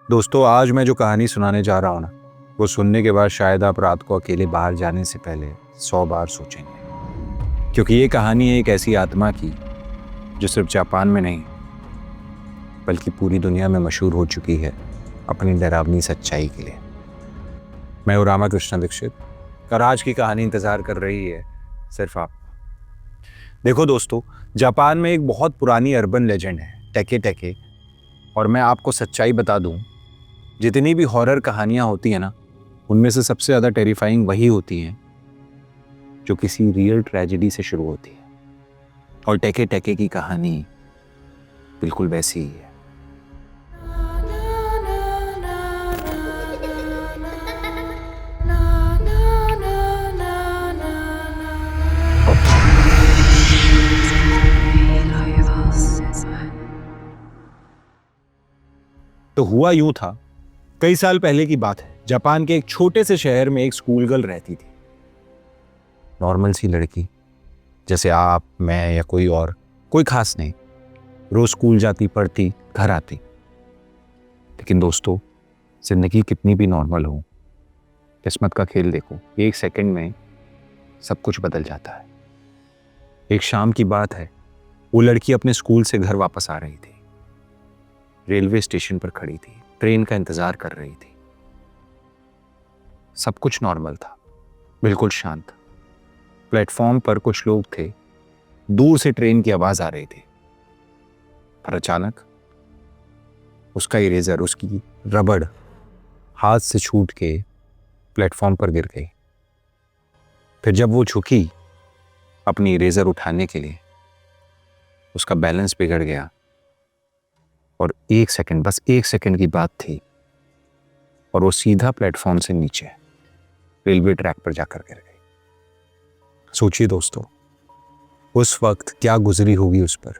दोस्तों, आज मैं जो कहानी सुनाने जा रहा हूँ ना, वो सुनने के बाद शायद आप रात को अकेले बाहर जाने से पहले 100 बार सोचेंगे। क्योंकि ये कहानी है एक ऐसी आत्मा की जो सिर्फ जापान में नहीं बल्कि पूरी दुनिया में मशहूर हो चुकी है अपनी डरावनी सच्चाई के लिए। मैं हूं रामाकृष्ण दीक्षित और आज की कहानी इंतजार कर रही है सिर्फ आप। देखो दोस्तों, जापान में एक बहुत पुरानी अर्बन लेजेंड है टेके टेके। और मैं आपको सच्चाई बता दूं, जितनी भी हॉरर कहानियां होती हैं ना, उनमें से सबसे ज़्यादा टेरिफाइंग वही होती हैं जो किसी रियल ट्रेजेडी से शुरू होती है। और टेके टेके की कहानी बिल्कुल वैसी ही है। तो हुआ यूं था, कई साल पहले की बात है। जापान के एक छोटे से शहर में एक स्कूल गर्ल रहती थी। नॉर्मल सी लड़की, जैसे आप, मैं या कोई और, कोई खास नहीं। रोज स्कूल जाती, पढ़ती, घर आती। लेकिन दोस्तों, जिंदगी कितनी भी नॉर्मल हो, किस्मत का खेल देखो, एक सेकंड में सब कुछ बदल जाता है। एक शाम की बात है, वो लड़की अपने स्कूल से घर वापस आ रही थी। रेलवे स्टेशन पर खड़ी थी, ट्रेन का इंतजार कर रही थी। सब कुछ नॉर्मल था, बिल्कुल शांत। प्लेटफॉर्म पर कुछ लोग थे, दूर से ट्रेन की आवाज आ रही थी। पर अचानक उसका इरेजर, उसकी रबड़ हाथ से छूट के प्लेटफॉर्म पर गिर गई। फिर जब वो झुकी अपनी इरेजर उठाने के लिए, उसका बैलेंस बिगड़ गया और एक सेकंड, बस एक सेकंड की बात थी, और वो सीधा प्लेटफॉर्म से नीचे रेलवे ट्रैक पर जाकर गिर गई। सोचिए दोस्तों, उस वक्त क्या गुजरी होगी उस पर।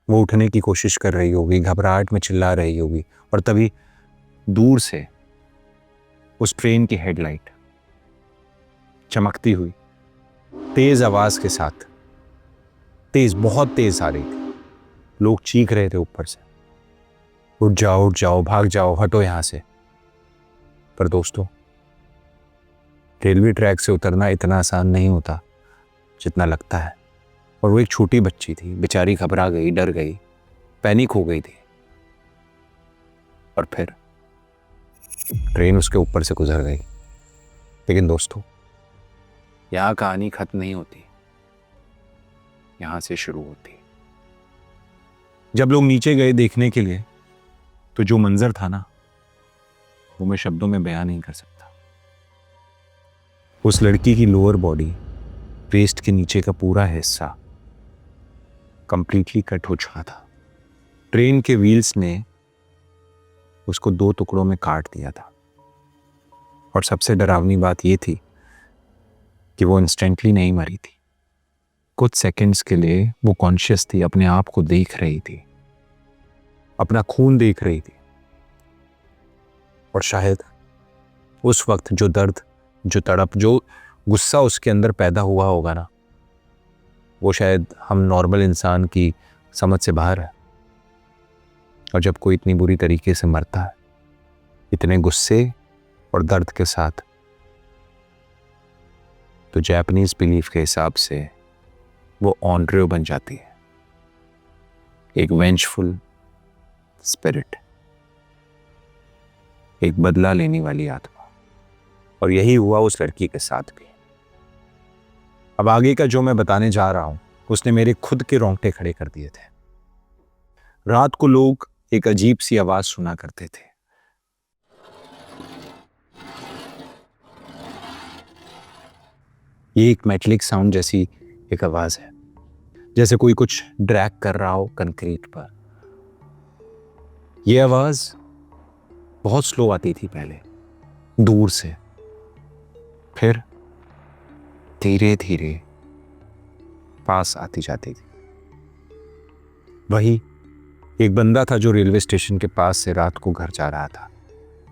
वो उठने की कोशिश कर रही होगी, घबराहट में चिल्ला रही होगी, और तभी दूर से उस ट्रेन की हेडलाइट चमकती हुई तेज आवाज के साथ, तेज, बहुत तेज आ रही थी। लोग चीख रहे थे ऊपर से, उठ जाओ, भाग जाओ, हटो यहां से। पर दोस्तों, रेलवे ट्रैक से उतरना इतना आसान नहीं होता जितना लगता है। और वो एक छोटी बच्ची थी, बेचारी घबरा गई, डर गई, पैनिक हो गई थी। और फिर ट्रेन उसके ऊपर से गुजर गई। लेकिन दोस्तों, यहां कहानी खत्म नहीं होती, यहां से शुरू होती। जब लोग नीचे गए देखने के लिए, तो जो मंजर था ना, वो मैं शब्दों में बयान नहीं कर सकता। उस लड़की की लोअर बॉडी, वेस्ट के नीचे का पूरा हिस्सा कंप्लीटली कट हो चुका था। ट्रेन के व्हील्स ने उसको 2 टुकड़ों में काट दिया था। और सबसे डरावनी बात यह थी कि वो इंस्टेंटली नहीं मरी थी। कुछ सेकंड्स के लिए वो कॉन्शियस थी, अपने आप को देख रही थी, अपना खून देख रही थी। और शायद उस वक्त जो दर्द, जो तड़प, जो गुस्सा उसके अंदर पैदा हुआ होगा ना, वो शायद हम नॉर्मल इंसान की समझ से बाहर है। और जब कोई इतनी बुरी तरीके से मरता है, इतने गुस्से और दर्द के साथ, तो जापानीज बिलीफ के हिसाब से वो ऑनरेयो बन जाती है, एक वेंजफुल स्पिरिट, एक बदला लेने वाली आत्मा। और यही हुआ उस लड़की के साथ भी। अब आगे का जो मैं बताने जा रहा हूं, उसने मेरे खुद के रोंगटे खड़े कर दिए थे। रात को लोग एक अजीब सी आवाज सुना करते थे। ये एक मेटलिक साउंड जैसी एक आवाज है, जैसे कोई कुछ ड्रैग कर रहा हो कंक्रीट पर। यह आवाज बहुत स्लो आती थी पहले, दूर से, फिर धीरे धीरे पास आती जाती थी। वही एक बंदा था जो रेलवे स्टेशन के पास से रात को घर जा रहा था।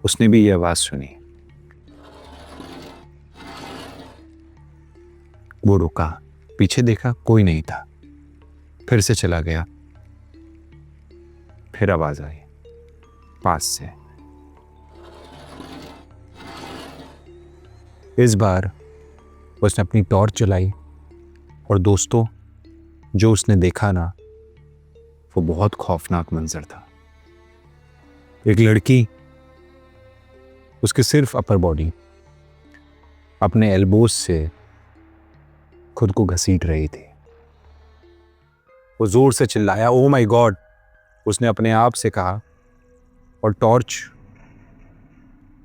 उसने भी यह आवाज सुनी। वो रुका, पीछे देखा, कोई नहीं था। फिर से चला गया, फिर आवाज आई, पास से। इस बार उसने अपनी टॉर्च जलाई और दोस्तों, जो उसने देखा ना, वो बहुत खौफनाक मंजर था। एक लड़की, उसके सिर्फ अपर बॉडी अपने एल्बोज से खुद को घसीट रही थी। वो जोर से चिल्लाया, ओ माय गॉड, उसने अपने आप से कहा, और टॉर्च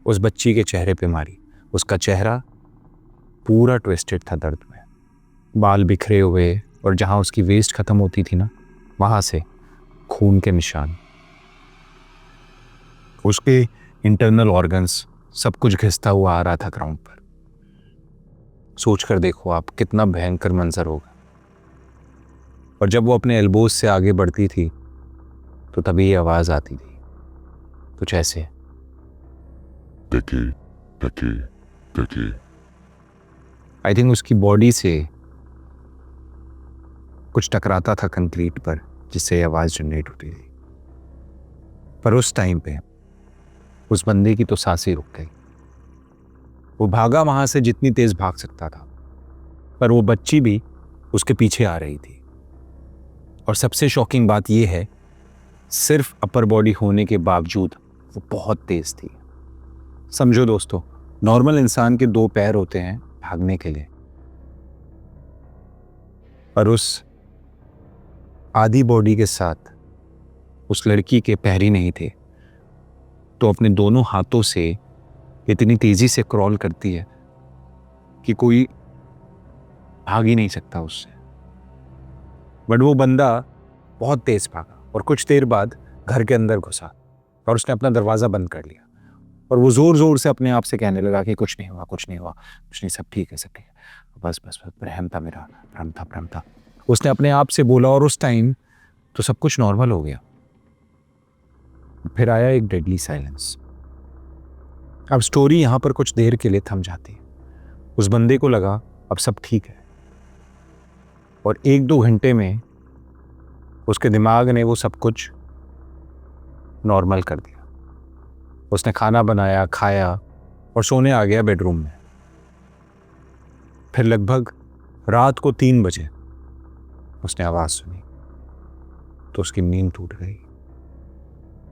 उस बच्ची के चेहरे पे मारी। उसका चेहरा पूरा ट्विस्टेड था दर्द में, बाल बिखरे हुए, और जहां उसकी वेस्ट खत्म होती थी ना, वहां से खून के निशान। उसके इंटरनल ऑर्गन्स, सब कुछ घिसता हुआ आ रहा था ग्राउंड पर। सोचकर देखो आप, कितना भयंकर मंजर होगा। और जब वो अपने एल्बोज से आगे बढ़ती थी तो तभी ये आवाज आती थी, कुछ ऐसे, टके टके टके। आई थिंक उसकी बॉडी से कुछ टकराता था कंक्रीट पर, जिससे आवाज जनरेट होती थी। पर उस टाइम पे उस बंदे की तो सांसें रुक गई। वो भागा वहां से जितनी तेज भाग सकता था, पर वो बच्ची भी उसके पीछे आ रही थी। और सबसे शॉकिंग बात यह है, सिर्फ अपर बॉडी होने के बावजूद वो बहुत तेज थी। समझो दोस्तों, नॉर्मल इंसान के 2 पैर होते हैं भागने के लिए, पर उस आधी बॉडी के साथ उस लड़की के पैर ही नहीं थे, तो अपने दोनों हाथों से इतनी तेजी से क्रॉल करती है कि कोई भाग ही नहीं सकता उससे। बट वो बंदा बहुत तेज भागा और कुछ देर बाद घर के अंदर घुसा और उसने अपना दरवाज़ा बंद कर लिया। और वो ज़ोर ज़ोर से अपने आप से कहने लगा कि कुछ नहीं हुआ, कुछ नहीं हुआ, कुछ नहीं, सब ठीक है, सब ठीक है, बस बस बस, भ्रम था मेरा, भ्रम था। उसने अपने आप से बोला, और उस टाइम तो सब कुछ नॉर्मल हो गया। फिर आया एक डेडली साइलेंस। अब स्टोरी यहाँ पर कुछ देर के लिए थम जाती है। उस बंदे को लगा अब सब ठीक है, और 1-2 घंटे में उसके दिमाग ने वो सब कुछ नॉर्मल कर दिया। उसने खाना बनाया, खाया और सोने आ गया बेडरूम में। फिर लगभग रात को 3 बजे उसने आवाज सुनी तो उसकी नींद टूट गई।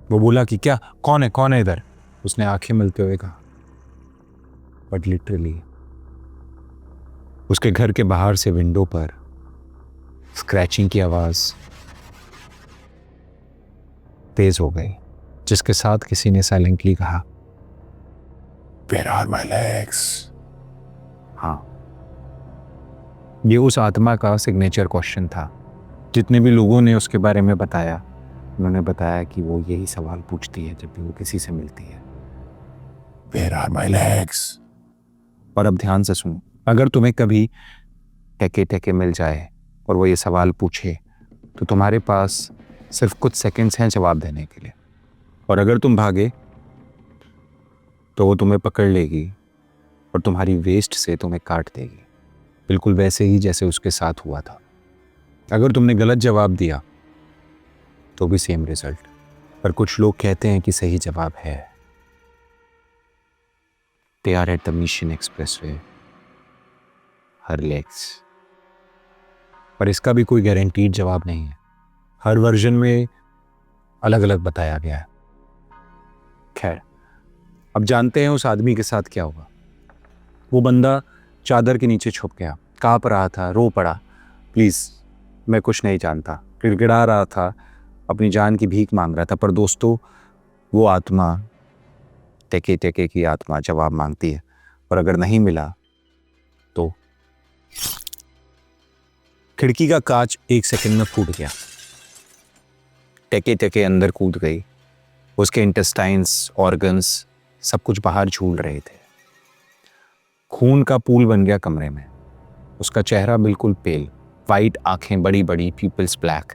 वो बोला कि क्या, कौन है इधर? उसने आंखें मिलते हुए कहा। बट लिटरली उसके घर के बाहर से विंडो पर स्क्रैचिंग की आवाज तेज हो गई, जिसके साथ किसी ने साइलेंटली कहा, Where are my legs? हाँ, ये उस आत्मा का सिग्नेचर क्वेश्चन था। जितने भी लोगों ने उसके बारे में बताया, उन्होंने बताया कि वो यही सवाल पूछती है जब भी वो किसी से मिलती है, Where are my legs? और अब ध्यान से सुनो, अगर तुम्हें कभी टके मिल जाए और वो ये सवाल पूछे, तो तुम्हारे पास सिर्फ कुछ सेकंड्स हैं जवाब देने के लिए। और अगर तुम भागे तो वो तुम्हें पकड़ लेगी और तुम्हारी वेस्ट से तुम्हें काट देगी, बिल्कुल वैसे ही जैसे उसके साथ हुआ था। अगर तुमने गलत जवाब दिया तो भी सेम रिजल्ट। पर कुछ लोग कहते हैं कि सही जवाब है, they are at the mission expressway, हर लेग्स। पर इसका भी कोई गारंटीड जवाब नहीं है। हर वर्जन में अलग अलग बताया गया है। खैर, अब जानते हैं उस आदमी के साथ क्या हुआ। वो बंदा चादर के नीचे छुप गया, कांप रहा था, रो पड़ा, प्लीज़ मैं कुछ नहीं जानता, गिड़गिड़ा रहा था, अपनी जान की भीख मांग रहा था। पर दोस्तों, वो आत्मा, टेके की आत्मा जवाब मांगती है, और अगर नहीं मिला तो खिड़की का कांच 1 सेकंड में फूट गया। टेके अंदर कूद गई। उसके इंटेस्टाइन्स, ऑर्गन्स सब कुछ बाहर झूल रहे थे। खून का पूल बन गया कमरे में। उसका चेहरा बिल्कुल पेल, वाइट आंखें बड़ी बड़ी, पीपल्स ब्लैक,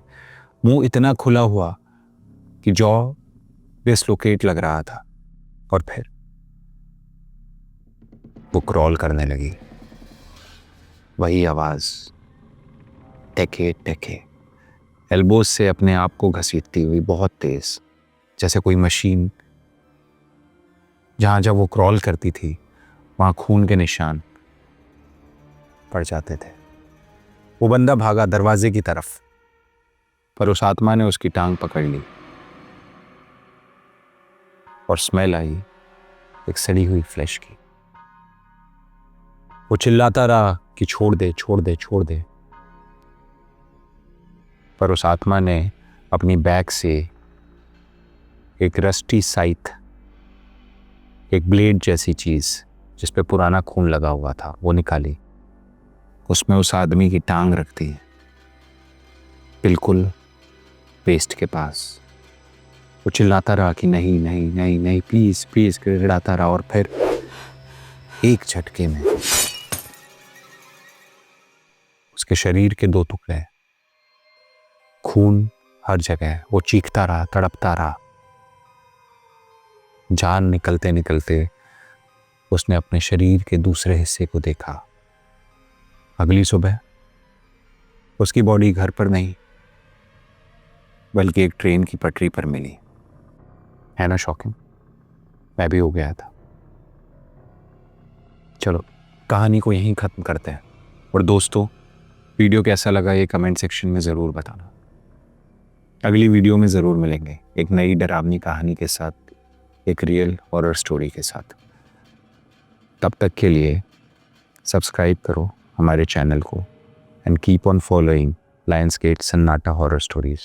मुंह इतना खुला हुआ कि जॉ डिसलोकेट लग रहा था। और फिर वो क्रॉल करने लगी। वही आवाज, टेके, एल्बोज से अपने आप को घसीटती हुई, बहुत तेज, जैसे कोई मशीन जहाँ जब वो क्रॉल करती थी वहाँ खून के निशान पड़ जाते थे। वो बंदा भागा दरवाजे की तरफ, पर उस आत्मा ने उसकी टांग पकड़ ली और स्मेल आई एक सड़ी हुई फ्लैश की। वो चिल्लाता रहा कि छोड़ दे छोड़ दे छोड़ दे, पर उस आत्मा ने अपनी बैग से एक रस्टी साइथ, एक ब्लेड जैसी चीज जिस पे पुराना खून लगा हुआ था, वो निकाली। उसमें उस आदमी की टांग रख दी, बिल्कुल पेस्ट के पास। वो चिल्लाता रहा कि नहीं नहीं नहीं नहीं प्लीज प्लीज, गिड़गिड़ाता रहा। और फिर एक झटके में उसके शरीर के 2 टुकड़े, खून हर जगह। वो चीखता रहा, तड़पता रहा। जान निकलते निकलते उसने अपने शरीर के दूसरे हिस्से को देखा। अगली सुबह उसकी बॉडी घर पर नहीं बल्कि एक ट्रेन की पटरी पर मिली। है ना शॉकिंग? मैं भी हो गया था। चलो कहानी को यहीं ख़त्म करते हैं। और दोस्तों, वीडियो कैसा लगा ये कमेंट सेक्शन में ज़रूर बताना। अगली वीडियो में ज़रूर मिलेंगे एक नई डरावनी कहानी के साथ, एक रियल हॉरर स्टोरी के साथ। तब तक के लिए सब्सक्राइब करो हमारे चैनल को and keep on following lions gate सन्नाटा हॉरर स्टोरीज।